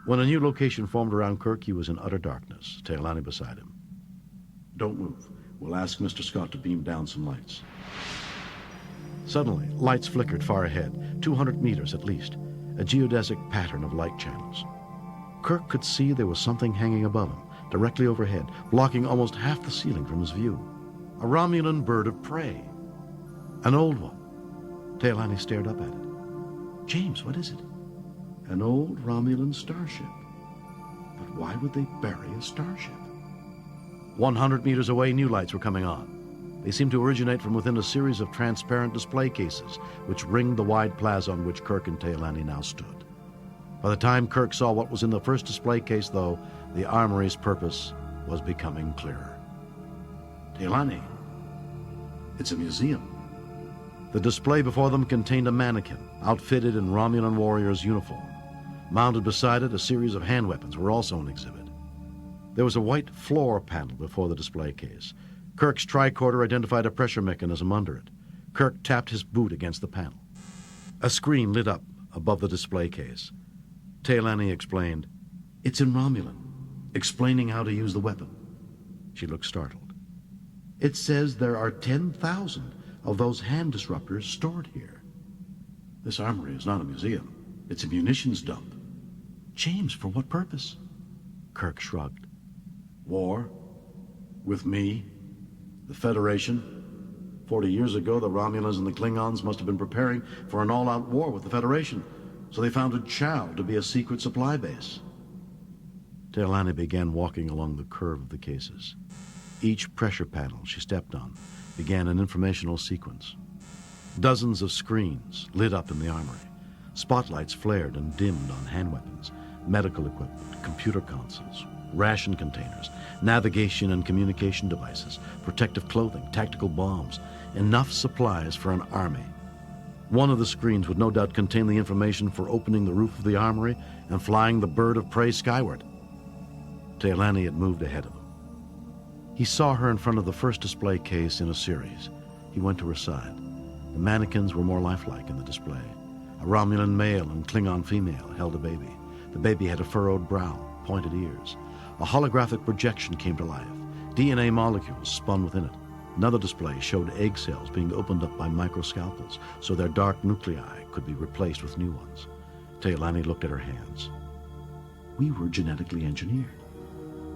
When a new location formed around Kirk, he was in utter darkness, Teolani beside him. "Don't move. We'll ask Mr. Scott to beam down some lights." Suddenly, lights flickered far ahead, 200 meters at least, a geodesic pattern of light channels. Kirk could see there was something hanging above him, directly overhead, blocking almost half the ceiling from his view. A Romulan bird of prey. An old one. Teolani stared up at it. "James, what is it?" "An old Romulan starship. But why would they bury a starship?" 100 meters away, new lights were coming on. They seemed to originate from within a series of transparent display cases, which ringed the wide plaza on which Kirk and Teolani now stood. By the time Kirk saw what was in the first display case, though, the armory's purpose was becoming clearer. "Teolani, it's a museum." The display before them contained a mannequin, outfitted in Romulan warrior's uniform. Mounted beside it, a series of hand weapons were also on exhibit. There was a white floor panel before the display case. Kirk's tricorder identified a pressure mechanism under it. Kirk tapped his boot against the panel. A screen lit up above the display case. Teolani explained, "It's in Romulan, explaining how to use the weapon." She looked startled. "It says there are 10,000 of those hand disruptors stored here." "This armory is not a museum. It's a munitions dump." "James, for what purpose?" Kirk shrugged. "War. With me. The Federation. 40 years ago, the Romulans and the Klingons must have been preparing for an all-out war with the Federation, so they founded Chiao to be a secret supply base." Teolani began walking along the curve of the cases. Each pressure panel she stepped on began an informational sequence. Dozens of screens lit up in the armory. Spotlights flared and dimmed on hand weapons, medical equipment, computer consoles, ration containers, navigation and communication devices, protective clothing, tactical bombs, enough supplies for an army. One of the screens would no doubt contain the information for opening the roof of the armory and flying the bird of prey skyward. Teolani had moved ahead of him. He saw her in front of the first display case in a series. He went to her side. The mannequins were more lifelike in the display. A Romulan male and Klingon female held a baby. The baby had a furrowed brow, pointed ears. A holographic projection came to life. DNA molecules spun within it. Another display showed egg cells being opened up by microscalpels so their dark nuclei could be replaced with new ones. Teolani looked at her hands. "We were genetically engineered."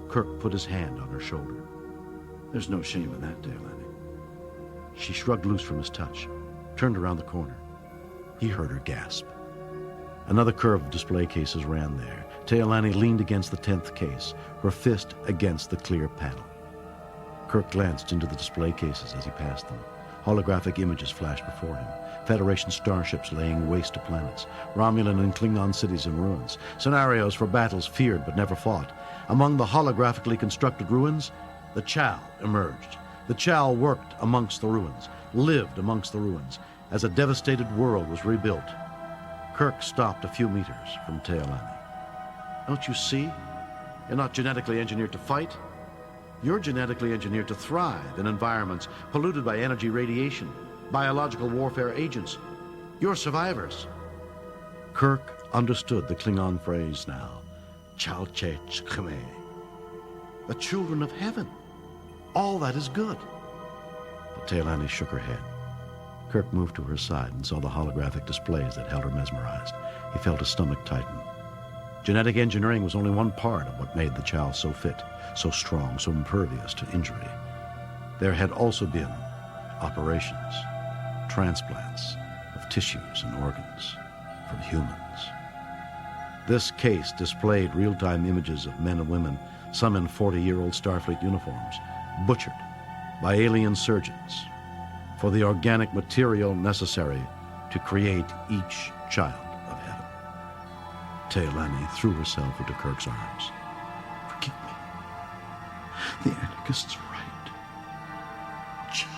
Kirk put his hand on her shoulder. "There's no shame in that, Teolani." She shrugged loose from his touch, turned around the corner. He heard her gasp. Another curve of display cases ran there. Teolani leaned against the 10th case, her fist against the clear panel. Kirk glanced into the display cases as he passed them. Holographic images flashed before him. Federation starships laying waste to planets. Romulan and Klingon cities in ruins. Scenarios for battles feared but never fought. Among the holographically constructed ruins, the Chiao emerged. The Chiao worked amongst the ruins, lived amongst the ruins, as a devastated world was rebuilt. Kirk stopped a few meters from Teolani. "Don't you see? You're not genetically engineered to fight. You're genetically engineered to thrive in environments polluted by energy radiation, biological warfare agents. You're survivors." Kirk understood the Klingon phrase now. Chao che chkme. The children of heaven. All that is good. But Teolani shook her head. Kirk moved to her side and saw the holographic displays that held her mesmerized. He felt his stomach tighten. Genetic engineering was only one part of what made the Chiao so fit, so strong, so impervious to injury. There had also been operations, transplants of tissues and organs from humans. This case displayed real-time images of men and women, some in 40-year-old Starfleet uniforms, butchered by alien surgeons for the organic material necessary to create each child of heaven. Teolani threw herself into Kirk's arms. "Forgive me. The anarchists are right. Chiao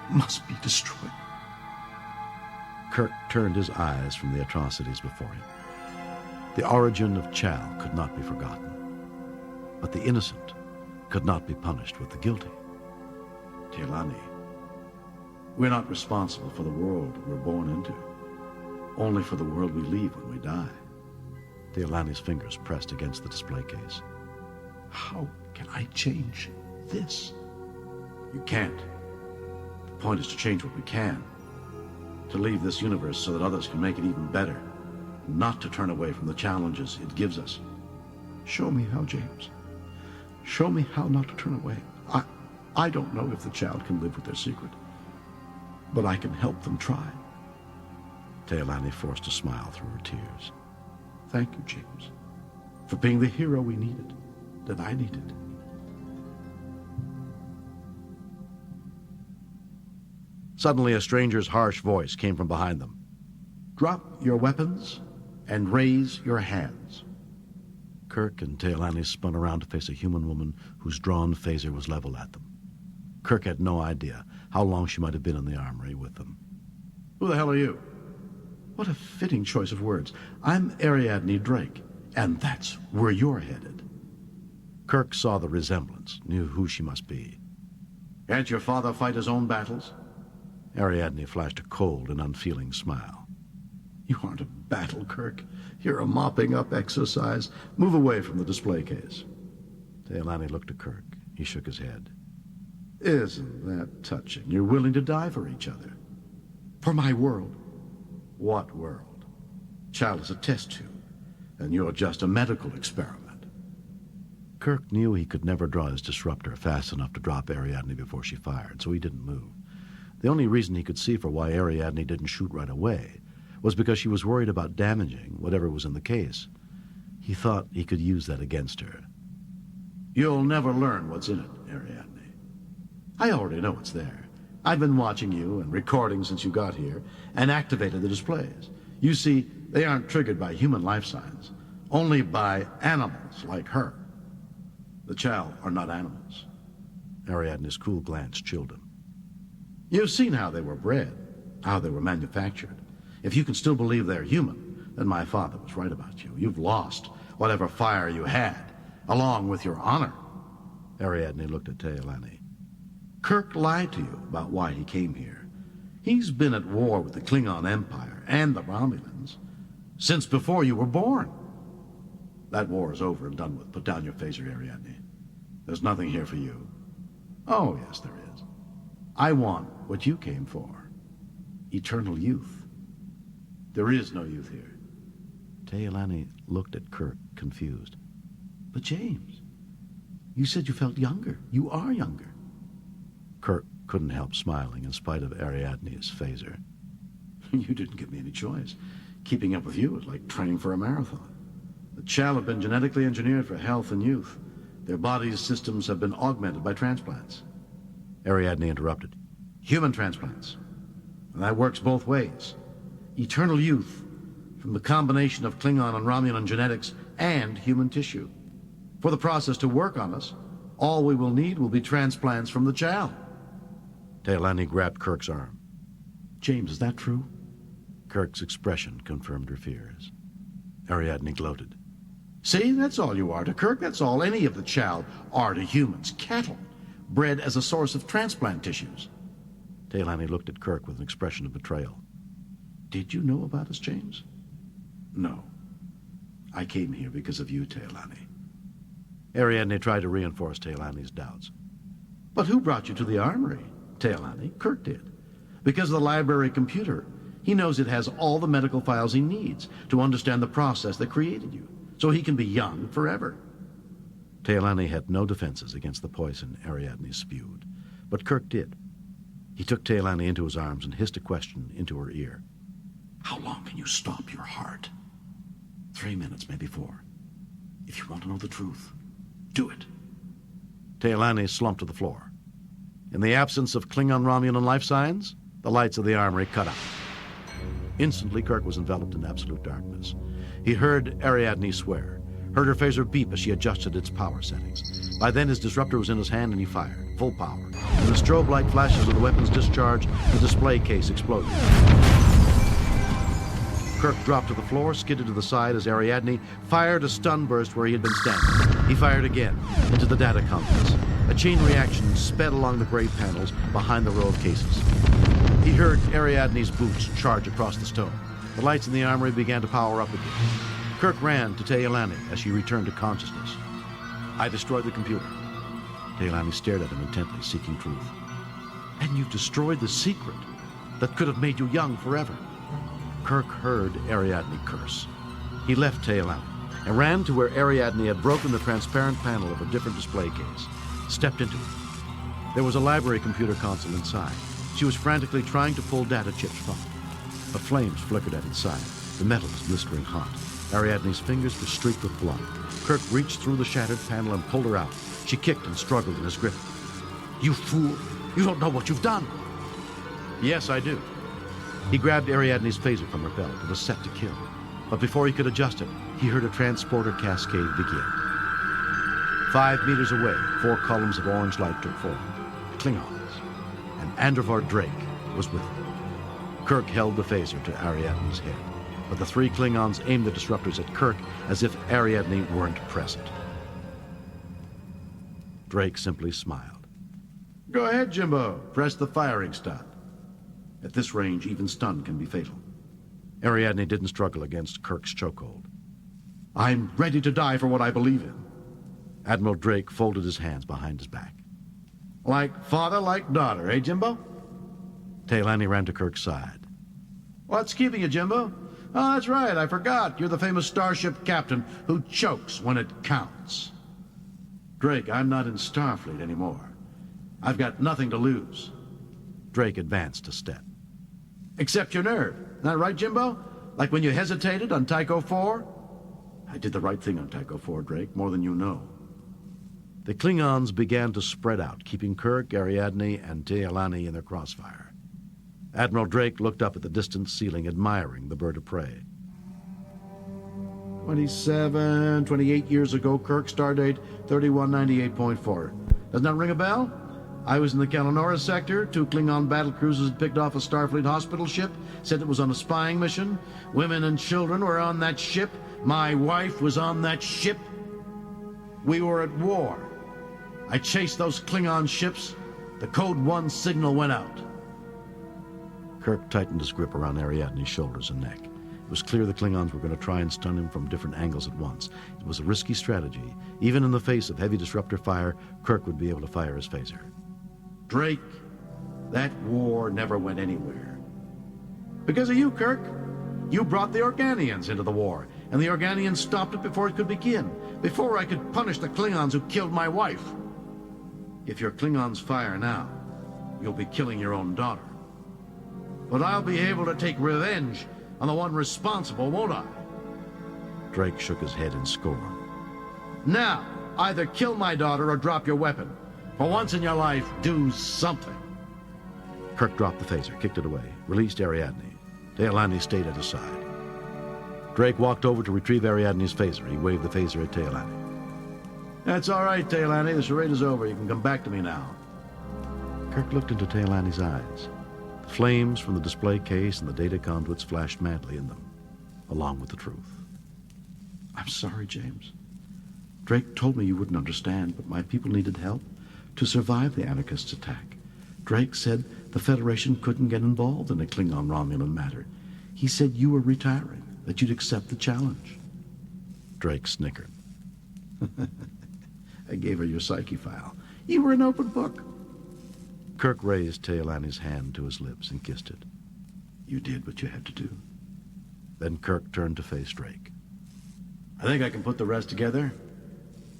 must be destroyed." Kirk turned his eyes from the atrocities before him. The origin of Chiao could not be forgotten, but the innocent could not be punished with the guilty. "Teolani, we're not responsible for the world we're born into, only for the world we leave when we die." Deolani's fingers pressed against the display case. How can I change this? You can't. The point is to change what we can. To leave this universe so that others can make it even better. Not to turn away from the challenges it gives us. Show me how, James. Show me how not to turn away. I don't know if the child can live with their secret, but I can help them try. Deolani forced a smile through her tears. Thank you, James, for being the hero we needed, that I needed. Suddenly, a stranger's harsh voice came from behind them. Drop your weapons and raise your hands. Kirk and Deolani spun around to face a human woman whose drawn phaser was leveled at them. Kirk had no idea how long she might have been in the armory with them. Who the hell are you? What a fitting choice of words. I'm Ariadne Drake, and that's where you're headed. Kirk saw the resemblance, knew who she must be. Can't your father fight his own battles? Ariadne flashed a cold and unfeeling smile. You aren't a battle, Kirk. You're a mopping-up exercise. Move away from the display case. Deolani looked at Kirk. He shook his head. Isn't that touching? You're willing to die for each other. For my world. What world? Child is a test tube, and you're just a medical experiment. Kirk knew he could never draw his disruptor fast enough to drop Ariadne before she fired, so he didn't move. The only reason he could see for why Ariadne didn't shoot right away was because she was worried about damaging whatever was in the case. He thought he could use that against her. You'll never learn what's in it, Ariadne. I already know it's there. I've been watching you and recording since you got here and activated the displays. You see, they aren't triggered by human life signs, only by animals like her. The Chiao are not animals. Ariadne's cool glance chilled him. You've seen how they were bred, how they were manufactured. If you can still believe they're human, then my father was right about you. You've lost whatever fire you had, along with your honor. Ariadne looked at Deolani. Kirk lied to you about why he came here. He's been at war with the Klingon Empire and the Romulans since before you were born. That war is over and done with. Put down your phaser, Ariadne. There's nothing here for you. Oh, yes, there is. I want what you came for. Eternal youth. There is no youth here. Deolani looked at Kirk, confused. But James, you said you felt younger. You are younger. Kirk couldn't help smiling in spite of Ariadne's phaser. You didn't give me any choice. Keeping up with you was like training for a marathon. The Chiao have been genetically engineered for health and youth. Their bodies' systems have been augmented by transplants. Ariadne interrupted. Human transplants. And that works both ways. Eternal youth from the combination of Klingon and Romulan genetics and human tissue. For the process to work on us, all we will need will be transplants from the Chiao. Deolani grabbed Kirk's arm. James, is that true? Kirk's expression confirmed her fears. Ariadne gloated. See, that's all you are to Kirk. That's all any of the Chiao are to humans. Cattle, bred as a source of transplant tissues. Deolani looked at Kirk with an expression of betrayal. Did you know about us, James? No. I came here because of you, Deolani. Ariadne tried to reinforce Deolani's doubts. But who brought you to the armory? Deolani. Kirk did. Because of the library computer. He knows it has all the medical files he needs to understand the process that created you, so he can be young forever. Deolani had no defenses against the poison Ariadne spewed, but Kirk did. He took Deolani into his arms and hissed a question into her ear. How long can you stop your heart? 3 minutes, maybe 4. If you want to know the truth, do it. Deolani slumped to the floor. In the absence of Klingon-Romulan life signs, the lights of the armory cut out. Instantly, Kirk was enveloped in absolute darkness. He heard Ariadne swear, heard her phaser beep as she adjusted its power settings. By then, his disruptor was in his hand and he fired, full power. In the strobe light flashes of the weapon's discharge, the display case exploded. Kirk dropped to the floor, skidded to the side as Ariadne fired a stun burst where he had been standing. He fired again, into the data complex. A chain reaction sped along the gray panels behind the row of cases. He heard Ariadne's boots charge across the stone. The lights in the armory began to power up again. Kirk ran to Teilani as she returned to consciousness. "I destroyed the computer." Teilani stared at him intently, seeking truth. "And you destroyed the secret that could have made you young forever." Kirk heard Ariadne curse. He left Teilani and ran to where Ariadne had broken the transparent panel of a different display case, stepped into it. There was a library computer console inside. She was frantically trying to pull data chips from it. The flames flickered at its side. The metal was blistering hot. Ariadne's fingers were streaked with blood. Kirk reached through the shattered panel and pulled her out. She kicked and struggled in his grip. "You fool! You don't know what you've done!" "Yes, I do." He grabbed Ariadne's phaser from her belt. It was set to kill. But before he could adjust it, he heard a transporter cascade begin. 5 meters away, 4 columns of orange light took form. Klingons. And Admiral Drake was with them. Kirk held the phaser to Ariadne's head, but the 3 Klingons aimed the disruptors at Kirk as if Ariadne weren't present. Drake simply smiled. "Go ahead, Jimbo. Press the firing stop. At this range, even stun can be fatal." Ariadne didn't struggle against Kirk's chokehold. "I'm ready to die for what I believe in." Admiral Drake folded his hands behind his back. "Like father, like daughter, eh, Jimbo?" Teilani ran to Kirk's side. "What's keeping you, Jimbo?" "Oh, that's right, I forgot. You're the famous starship captain who chokes when it counts." "Drake, I'm not in Starfleet anymore. I've got nothing to lose." Drake advanced a step. "Except your nerve. Isn't that right, Jimbo? Like when you hesitated on Tycho 4? I did the right thing on Tycho 4, Drake, more than you know." The Klingons began to spread out, keeping Kirk, Ariadne, and Teilani in their crossfire. Admiral Drake looked up at the distant ceiling, admiring the bird of prey. 28 years ago, Kirk, stardate 3198.4. Doesn't that ring a bell? I was in the Kalanora sector. 2 Klingon battle cruisers had picked off a Starfleet hospital ship, said it was on a spying mission. Women and children were on that ship. My wife was on that ship. We were at war. I chased those Klingon ships. The Code 1 signal went out." Kirk tightened his grip around Ariadne's shoulders and neck. It was clear the Klingons were going to try and stun him from different angles at once. It was a risky strategy. Even in the face of heavy disruptor fire, Kirk would be able to fire his phaser. "Drake, that war never went anywhere. Because of you, Kirk. You brought the Organians into the war, and the Organians stopped it before it could begin, before I could punish the Klingons who killed my wife. If your Klingons fire now, you'll be killing your own daughter. But I'll be able to take revenge on the one responsible, won't I?" Drake shook his head in scorn. "Now, either kill my daughter or drop your weapon. For once in your life, do something." Kirk dropped the phaser, kicked it away, released Ariadne. Teilani stayed at his side. Drake walked over to retrieve Ariadne's phaser. He waved the phaser at Teilani. "That's all right, Teilani. The charade is over. You can come back to me now." Kirk looked into Teilani's eyes. The flames from the display case and the data conduits flashed madly in them, along with the truth. "I'm sorry, James. Drake told me you wouldn't understand, but my people needed help to survive the anarchists' attack. Drake said the Federation couldn't get involved in a Klingon-Romulan matter. He said you were retiring, that you'd accept the challenge." Drake snickered. "I gave her your psyche file. You were an open book." Kirk raised Teilani's hand to his lips and kissed it. "You did what you had to do." Then Kirk turned to face Drake. "I think I can put the rest together.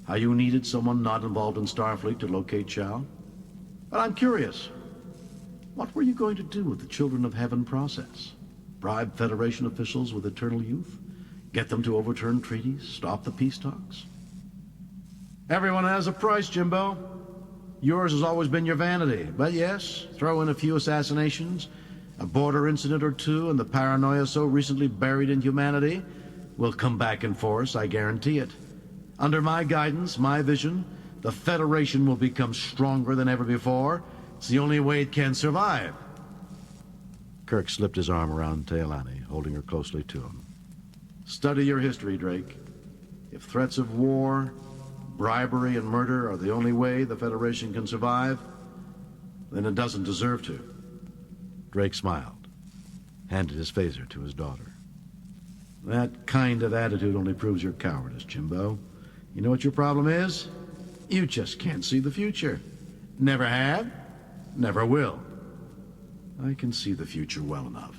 How you needed someone not involved in Starfleet to locate Chiao. But I'm curious. What were you going to do with the Children of Heaven process? Bribe Federation officials with eternal youth? Get them to overturn treaties? Stop the peace talks?" "Everyone has a price, Jimbo. Yours has always been your vanity. But yes, throw in a few assassinations, a border incident or two, and the paranoia so recently buried in humanity will come back in force, I guarantee it. Under my guidance, my vision, the Federation will become stronger than ever before. It's the only way it can survive." Kirk slipped his arm around Teilani, holding her closely to him. "Study your history, Drake. If threats of war, bribery, and murder are the only way the Federation can survive, then it doesn't deserve to." Drake smiled, handed his phaser to his daughter. That kind of attitude only proves your cowardice, Jimbo. You know what your problem is? You just can't see the future. Never have, never will. I can see the future well enough.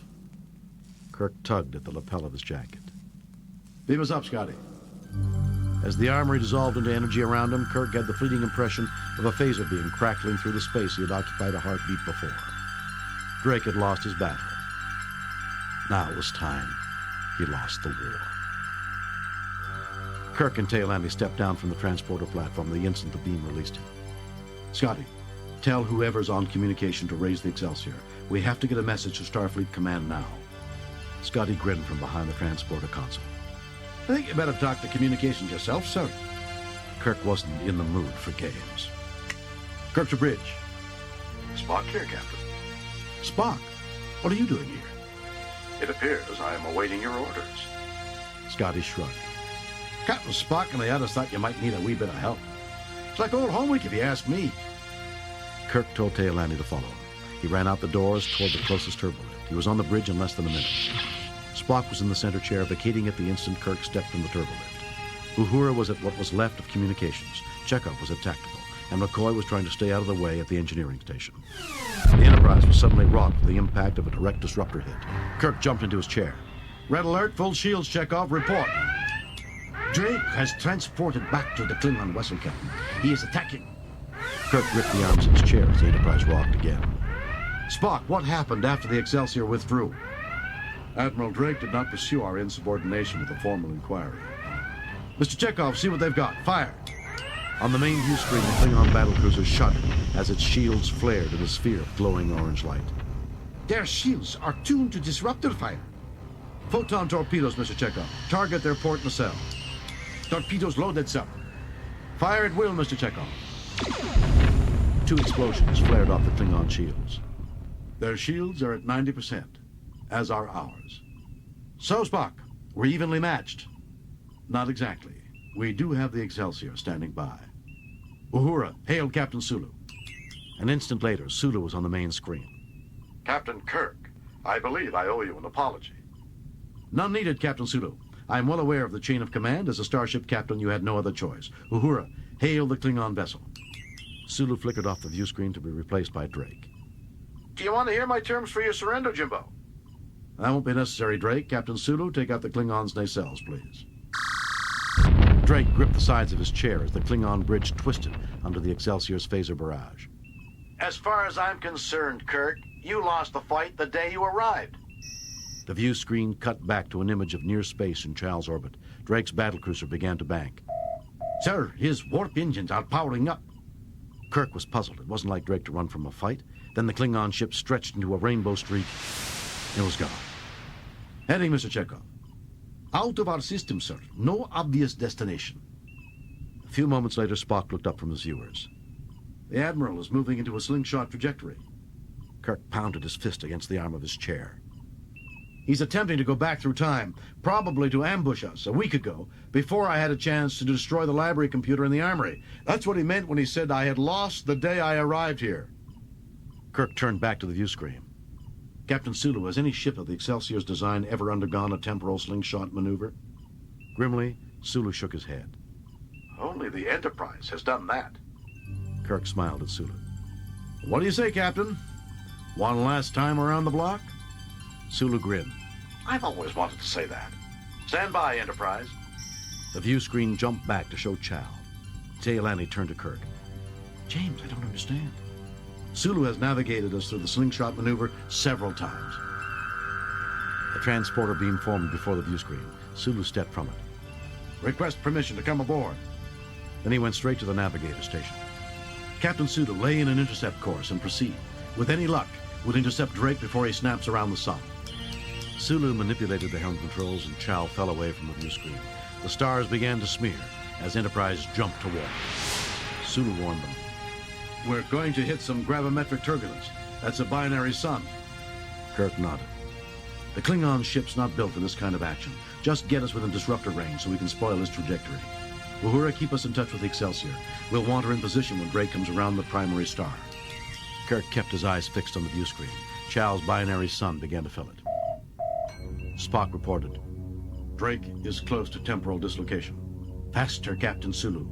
Kirk tugged at the lapel of his jacket. Beam us up, Scotty. As the armory dissolved into energy around him, Kirk had the fleeting impression of a phaser beam crackling through the space he had occupied a heartbeat before. Drake had lost his battle. Now it was time he lost the war. Kirk and Tailani stepped down from the transporter platform the instant the beam released him. Scotty, tell whoever's on communication to raise the Excelsior. We have to get a message to Starfleet Command now. Scotty grinned from behind the transporter console. I think you better talk to communications yourself, sir. Kirk wasn't in the mood for games. Kirk to bridge. Spock here, Captain. Spock, what are you doing here? It appears I am awaiting your orders. Scotty shrugged. Captain Spock and the others thought you might need a wee bit of help. It's like old home week if you ask me. Kirk told Tailani to follow him. He ran out the doors toward the closest turbolift. He was on the bridge in less than a minute. Spock was in the center chair, vacating it the instant Kirk stepped from the turbolift. Uhura was at what was left of communications. Chekhov was at tactical, and McCoy was trying to stay out of the way at the engineering station. The Enterprise was suddenly rocked with the impact of a direct disruptor hit. Kirk jumped into his chair. Red alert, full shields, Chekhov, report. Drake has transported back to the Klingon vessel, Captain. He is attacking. Kirk gripped the arms of his chair as the Enterprise rocked again. Spock, what happened after the Excelsior withdrew? Admiral Drake did not pursue our insubordination with a formal inquiry. Mr. Chekhov, see what they've got. Fire. On the main view screen, the Klingon battlecruiser shuddered as its shields flared in a sphere of glowing orange light. Their shields are tuned to disruptor fire. Photon torpedoes, Mr. Chekhov. Target their port nacelle. Torpedoes loaded, sir. Fire at will, Mr. Chekhov. 2 explosions flared off the Klingon shields. Their shields are at 90%, as are ours. So, Spock, we're evenly matched. Not exactly. We do have the Excelsior standing by. Uhura, hail Captain Sulu. An instant later, Sulu was on the main screen. Captain Kirk, I believe I owe you an apology. None needed, Captain Sulu. I am well aware of the chain of command. As a starship captain, you had no other choice. Uhura, hail the Klingon vessel. Sulu flickered off the view screen to be replaced by Drake. Do you want to hear my terms for your surrender, Jimbo? That won't be necessary, Drake. Captain Sulu, take out the Klingons' nacelles, please. Drake gripped the sides of his chair as the Klingon bridge twisted under the Excelsior's phaser barrage. As far as I'm concerned, Kirk, you lost the fight the day you arrived. The view screen cut back to an image of near space in Chiao's orbit. Drake's battlecruiser began to bank. Sir, his warp engines are powering up. Kirk was puzzled. It wasn't like Drake to run from a fight. Then the Klingon ship stretched into a rainbow streak. It was gone. Heading, Mr. Chekhov. Out of our system, sir. No obvious destination. A few moments later, Spock looked up from his viewers. The Admiral is moving into a slingshot trajectory. Kirk pounded his fist against the arm of his chair. He's attempting to go back through time, probably to ambush us a week ago, before I had a chance to destroy the library computer in the armory. That's what he meant when he said I had lost the day I arrived here. Kirk turned back to the view screen. Captain Sulu, has any ship of the Excelsior's design ever undergone a temporal slingshot maneuver? Grimly, Sulu shook his head. Only the Enterprise has done that. Kirk smiled at Sulu. What do you say, Captain? One last time around the block? Sulu grinned. I've always wanted to say that. Stand by, Enterprise. The view screen jumped back to show Chiao. Tailani turned to Kirk. James, I don't understand. Sulu has navigated us through the slingshot maneuver several times. A transporter beam formed before the view screen. Sulu stepped from it. Request permission to come aboard. Then he went straight to the navigator station. Captain Sulu, lay in an intercept course and proceed. With any luck, we'll intercept Drake before he snaps around the sun. Sulu manipulated the helm controls and Chiao fell away from the view screen. The stars began to smear as Enterprise jumped toward them. Sulu warned them. We're going to hit some gravimetric turbulence. That's a binary sun. Kirk nodded. The Klingon ship's not built for this kind of action. Just get us within disruptor range so we can spoil his trajectory. Uhura, keep us in touch with the Excelsior. We'll want her in position when Drake comes around the primary star. Kirk kept his eyes fixed on the view screen. Chiao's binary sun began to fill it. Spock reported. Drake is close to temporal dislocation. Faster, Captain Sulu.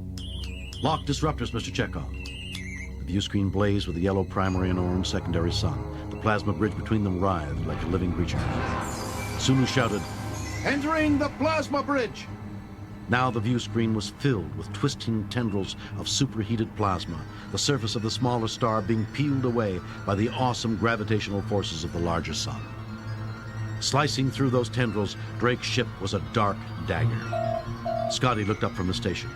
Lock disruptors, Mr. Chekhov. The view screen blazed with a yellow primary and orange secondary sun. The plasma bridge between them writhed like a living creature. Sulu shouted, Entering the plasma bridge! Now the view screen was filled with twisting tendrils of superheated plasma, the surface of the smaller star being peeled away by the awesome gravitational forces of the larger sun. Slicing through those tendrils, Drake's ship was a dark dagger. Scotty looked up from the station.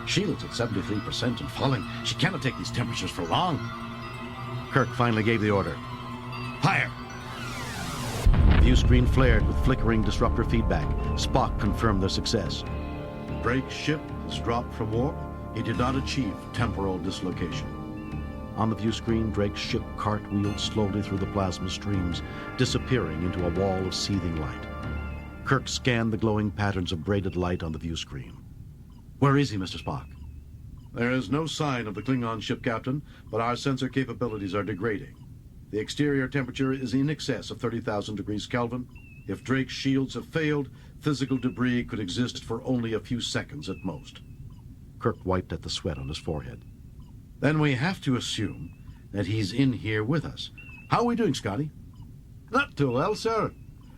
Shield's at 73% and falling. She cannot take these temperatures for long. Kirk finally gave the order. Fire! The view screen flared with flickering disruptor feedback. Spock confirmed their success. Drake's ship has dropped from warp. It did not achieve temporal dislocation. On the view screen, Drake's ship cartwheeled slowly through the plasma streams, disappearing into a wall of seething light. Kirk scanned the glowing patterns of braided light on the view screen. Where is he, Mr. Spock? There is no sign of the Klingon ship, Captain, but our sensor capabilities are degrading. The exterior temperature is in excess of 30,000 degrees Kelvin. If Drake's shields have failed, physical debris could exist for only a few seconds at most. Kirk wiped at the sweat on his forehead. Then we have to assume that he's in here with us. How are we doing, Scotty? Not too well, sir.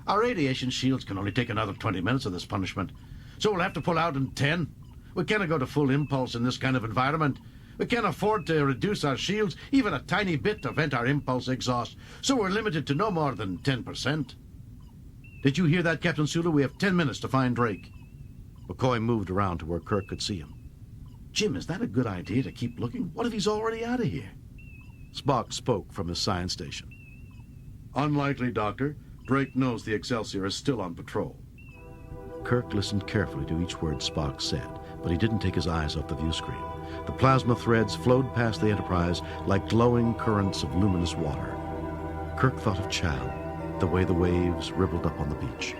Our radiation shields can only take another 20 minutes of this punishment, so we'll have to pull out in 10. We cannot go to full impulse in this kind of environment. We can't afford to reduce our shields even a tiny bit to vent our impulse exhaust, so we're limited to no more than 10%. Did you hear that, Captain Sulu? We have 10 minutes to find Drake. McCoy moved around to where Kirk could see him. Jim, is that a good idea to keep looking? What if he's already out of here? Spock spoke from his science station. Unlikely, Doctor. Drake knows the Excelsior is still on patrol. Kirk listened carefully to each word Spock said, but he didn't take his eyes off the view screen. The plasma threads flowed past the Enterprise like glowing currents of luminous water. Kirk thought of Chiao, the way the waves rippled up on the beach.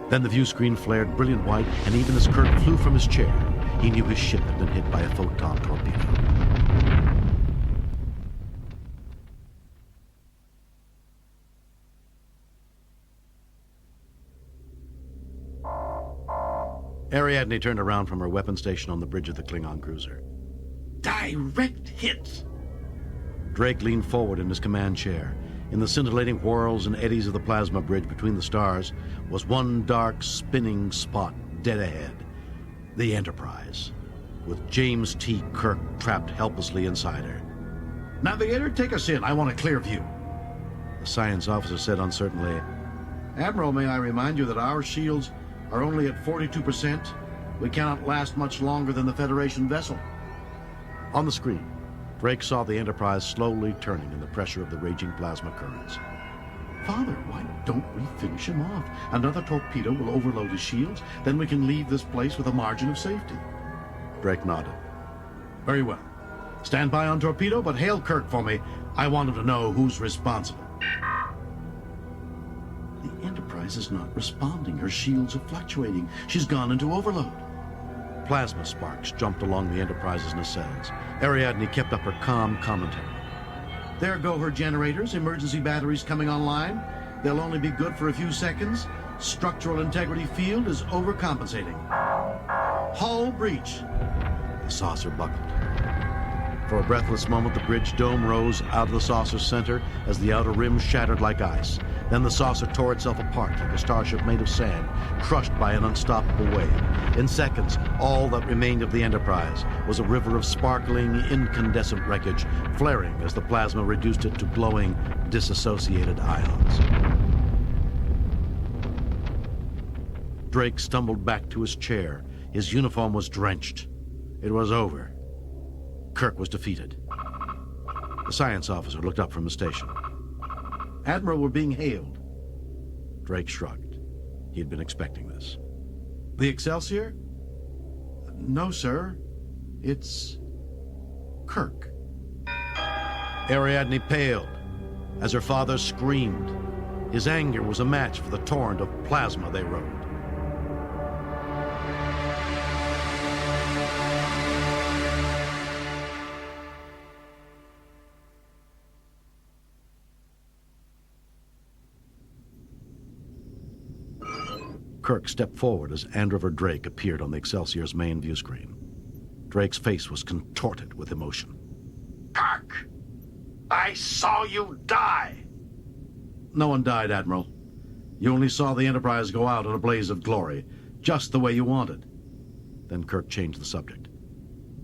Then the view screen flared brilliant white, and even as Kirk flew from his chair, he knew his ship had been hit by a photon torpedo. Ariadne turned around from her weapon station on the bridge of the Klingon cruiser. Direct hits! Drake leaned forward in his command chair. In the scintillating whirls and eddies of the plasma bridge between the stars was one dark, spinning spot dead ahead. The Enterprise, with James T. Kirk trapped helplessly inside her. Navigator, take us in. I want a clear view. The science officer said uncertainly, Admiral, may I remind you that our shields are only at 42%. We cannot last much longer than the Federation vessel. On the screen, Drake saw the Enterprise slowly turning in the pressure of the raging plasma currents. Father, why don't we finish him off? Another torpedo will overload his shields, then we can leave this place with a margin of safety. Drake nodded. Very well. Stand by on torpedo, but hail Kirk for me. I want him to know who's responsible. The Enterprise is not responding. Her shields are fluctuating. She's gone into overload. Plasma sparks jumped along the Enterprise's nacelles. Ariadne kept up her calm commentary. There go her generators. Emergency batteries coming online. They'll only be good for a few seconds. Structural integrity field is overcompensating. Hull breach. The saucer buckled. For a breathless moment, the bridge dome rose out of the saucer's center as the outer rim shattered like ice. Then the saucer tore itself apart like a starship made of sand, crushed by an unstoppable wave. In seconds, all that remained of the Enterprise was a river of sparkling, incandescent wreckage, flaring as the plasma reduced it to glowing, disassociated ions. Drake stumbled back to his chair. His uniform was drenched. It was over. Kirk was defeated. The science officer looked up from his station. Admiral, we're being hailed. Drake shrugged. He had been expecting this. The Excelsior? No, sir. It's Kirk. Ariadne paled as her father screamed. His anger was a match for the torrent of plasma they rode. Kirk stepped forward as Admiral Drake appeared on the Excelsior's main view screen. Drake's face was contorted with emotion. Kirk! I saw you die! No one died, Admiral. You only saw the Enterprise go out in a blaze of glory, just the way you wanted. Then Kirk changed the subject.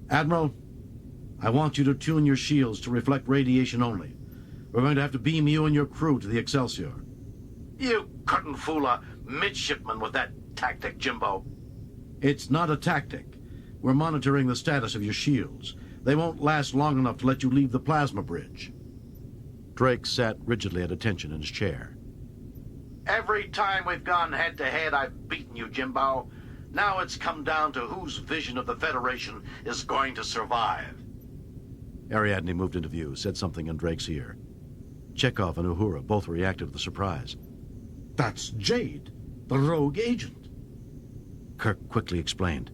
Admiral, I want you to tune your shields to reflect radiation only. We're going to have to beam you and your crew to the Excelsior. You couldn't fool a midshipman with that tactic, Jimbo. It's not a tactic. We're monitoring the status of your shields. They won't last long enough to let you leave the plasma bridge. Drake sat rigidly at attention in his chair. Every time we've gone head-to-head, I've beaten you, Jimbo. Now it's come down to whose vision of the Federation is going to survive. Ariadne moved into view, said something in Drake's ear. Chekhov and Uhura both reacted with surprise. That's Jade, the rogue agent. Kirk quickly explained.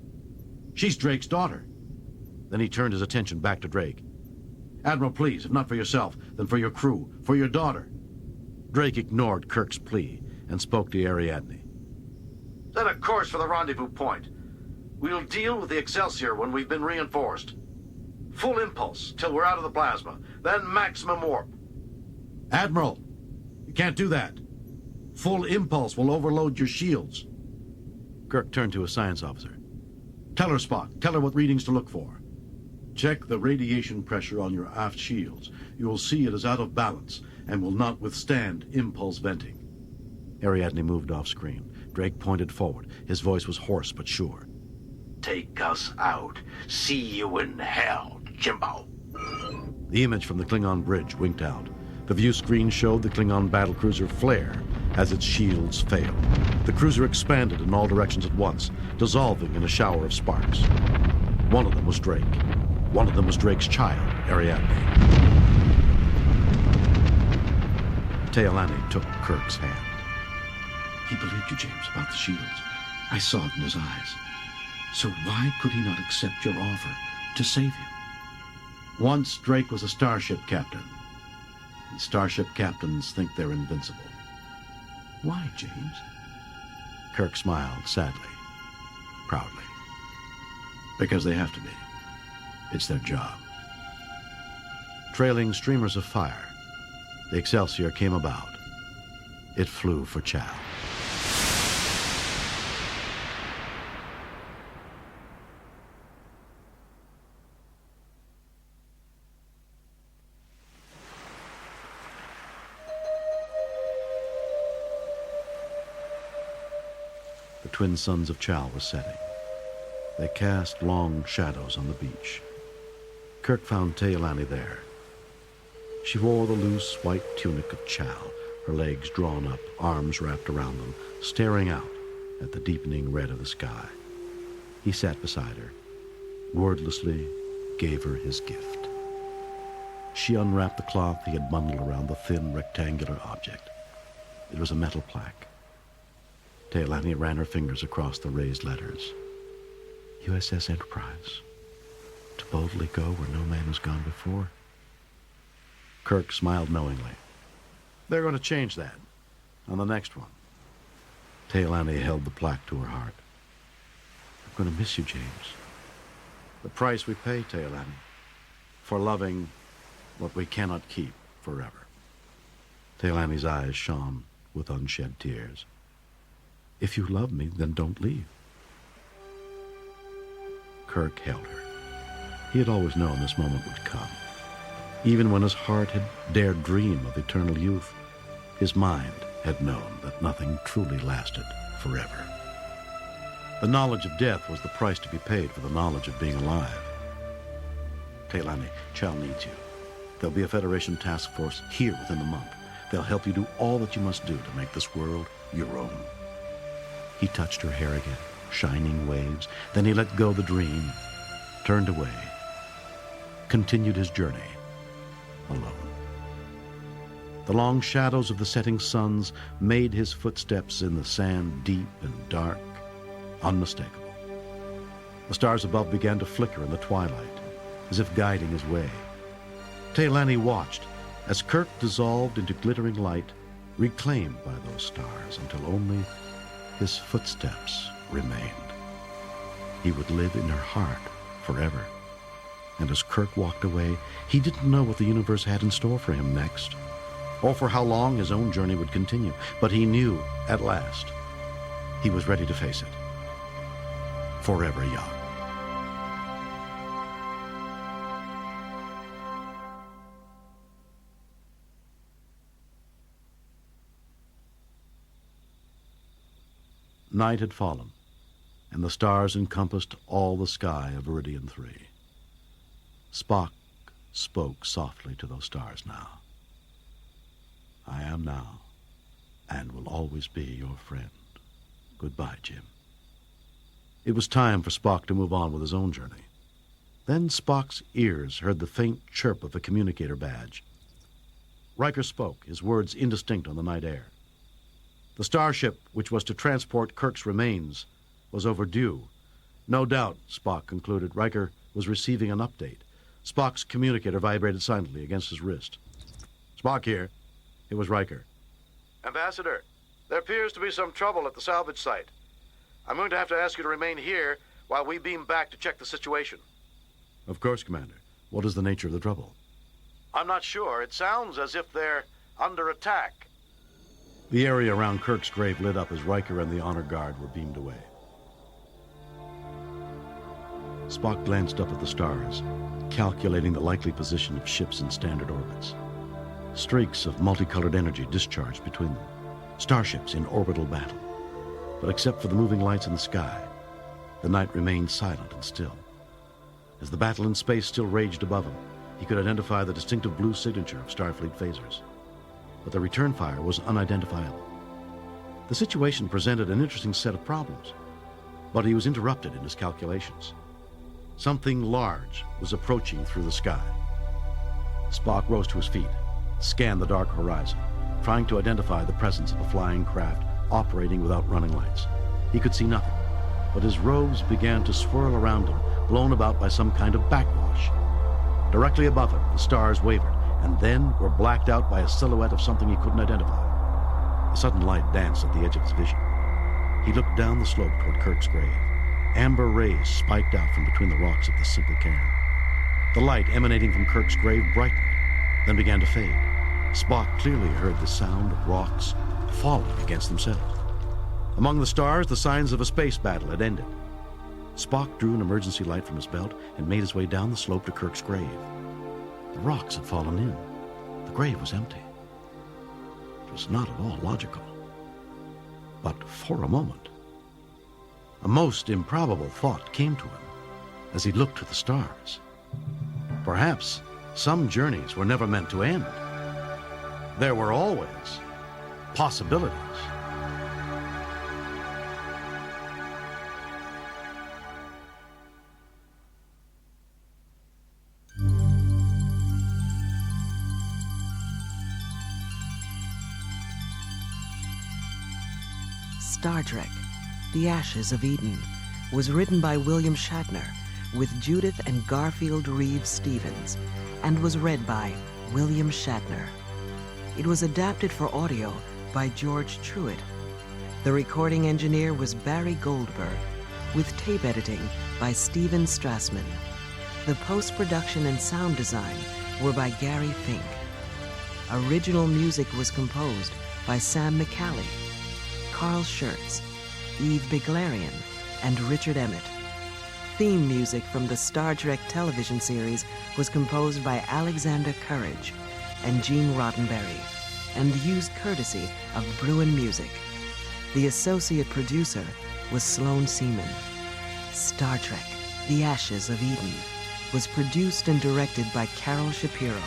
She's Drake's daughter. Then he turned his attention back to Drake. Admiral, please, if not for yourself, then for your crew, for your daughter. Drake ignored Kirk's plea and spoke to Ariadne. Set a course for the rendezvous point. We'll deal with the Excelsior when we've been reinforced. Full impulse till we're out of the plasma, then maximum warp. Admiral, you can't do that. Full impulse will overload your shields. Kirk turned to his science officer. Tell her, Spock. Tell her what readings to look for. Check the radiation pressure on your aft shields. You will see it is out of balance and will not withstand impulse venting. Ariadne moved off screen. Drake pointed forward. His voice was hoarse but sure. Take us out. See you in hell, Jimbo. The image from the Klingon bridge winked out. The view screen showed the Klingon battlecruiser flare as its shields failed. The cruiser expanded in all directions at once, dissolving in a shower of sparks. One of them was Drake. One of them was Drake's child, Ariadne. Teolani took Kirk's hand. He believed you, James, about the shields. I saw it in his eyes. So why could he not accept your offer to save you? Once Drake was a starship captain. And starship captains think they're invincible. Why, James? Kirk smiled sadly, proudly. Because they have to be. It's their job. Trailing streamers of fire, the Excelsior came about. It flew for Chiao. The twin suns of Chiao were setting. They cast long shadows on the beach. Kirk found Teolani there. She wore the loose white tunic of Chiao, her legs drawn up, arms wrapped around them, staring out at the deepening red of the sky. He sat beside her, wordlessly gave her his gift. She unwrapped the cloth he had bundled around the thin rectangular object. It was a metal plaque. Teolani ran her fingers across the raised letters. USS Enterprise. To boldly go where no man has gone before. Kirk smiled knowingly. They're going to change that on the next one. Teolani held the plaque to her heart. I'm going to miss you, James. The price we pay, Teolani, for loving what we cannot keep forever. Teolani's eyes shone with unshed tears. If you love me, then don't leave. Kirk held her. He had always known this moment would come. Even when his heart had dared dream of eternal youth, his mind had known that nothing truly lasted forever. The knowledge of death was the price to be paid for the knowledge of being alive. Teolani, Chiao needs you. There'll be a Federation task force here within the month. They'll help you do all that you must do to make this world your own. He touched her hair again, shining waves. Then he let go the dream, turned away, continued his journey alone. The long shadows of the setting suns made his footsteps in the sand deep and dark, unmistakable. The stars above began to flicker in the twilight, as if guiding his way. Teolani watched as Kirk dissolved into glittering light, reclaimed by those stars until only his footsteps remained. He would live in her heart forever. And as Kirk walked away, he didn't know what the universe had in store for him next, or for how long his own journey would continue. But he knew, at last, he was ready to face it. Forever young. Night had fallen, and the stars encompassed all the sky of Viridian 3. Spock spoke softly to those stars now. I am now, and will always be your friend. Goodbye, Jim. It was time for Spock to move on with his own journey. Then Spock's ears heard the faint chirp of a communicator badge. Riker spoke, his words indistinct on the night air. The starship, which was to transport Kirk's remains, was overdue. No doubt, Spock concluded, Riker was receiving an update. Spock's communicator vibrated silently against his wrist. Spock here. It was Riker. Ambassador, there appears to be some trouble at the salvage site. I'm going to have to ask you to remain here while we beam back to check the situation. Of course, Commander. What is the nature of the trouble? I'm not sure. It sounds as if they're under attack. The area around Kirk's grave lit up as Riker and the honor guard were beamed away. Spock glanced up at the stars, calculating the likely position of ships in standard orbits. Streaks of multicolored energy discharged between them, starships in orbital battle. But except for the moving lights in the sky, the night remained silent and still. As the battle in space still raged above him, he could identify the distinctive blue signature of Starfleet phasers. But the return fire was unidentifiable. The situation presented an interesting set of problems, but he was interrupted in his calculations. Something large was approaching through the sky. Spock rose to his feet, scanned the dark horizon, trying to identify the presence of a flying craft operating without running lights. He could see nothing, but his robes began to swirl around him, blown about by some kind of backwash. Directly above him, the stars wavered, and then were blacked out by a silhouette of something he couldn't identify. A sudden light danced at the edge of his vision. He looked down the slope toward Kirk's grave. Amber rays spiked out from between the rocks of the simple cairn. The light emanating from Kirk's grave brightened, then began to fade. Spock clearly heard the sound of rocks falling against themselves. Among the stars, the signs of a space battle had ended. Spock drew an emergency light from his belt and made his way down the slope to Kirk's grave. The rocks had fallen in. The grave was empty. It was not at all logical. But for a moment, a most improbable thought came to him as he looked to the stars. Perhaps some journeys were never meant to end. There were always possibilities. Star Trek, The Ashes of Eden, was written by William Shatner with Judith and Garfield Reeves Stevens and was read by William Shatner. It was adapted for audio by George Truitt. The recording engineer was Barry Goldberg, with tape editing by Steven Strassman. The post-production and sound design were by Gary Fink. Original music was composed by Sam McCallie, Carl Schurtz, Eve Biglarian, and Richard Emmett. Theme music from the Star Trek television series was composed by Alexander Courage and Gene Roddenberry, and used courtesy of Bruin Music. The associate producer was Sloan Seaman. Star Trek, The Ashes of Eden was produced and directed by Carol Shapiro.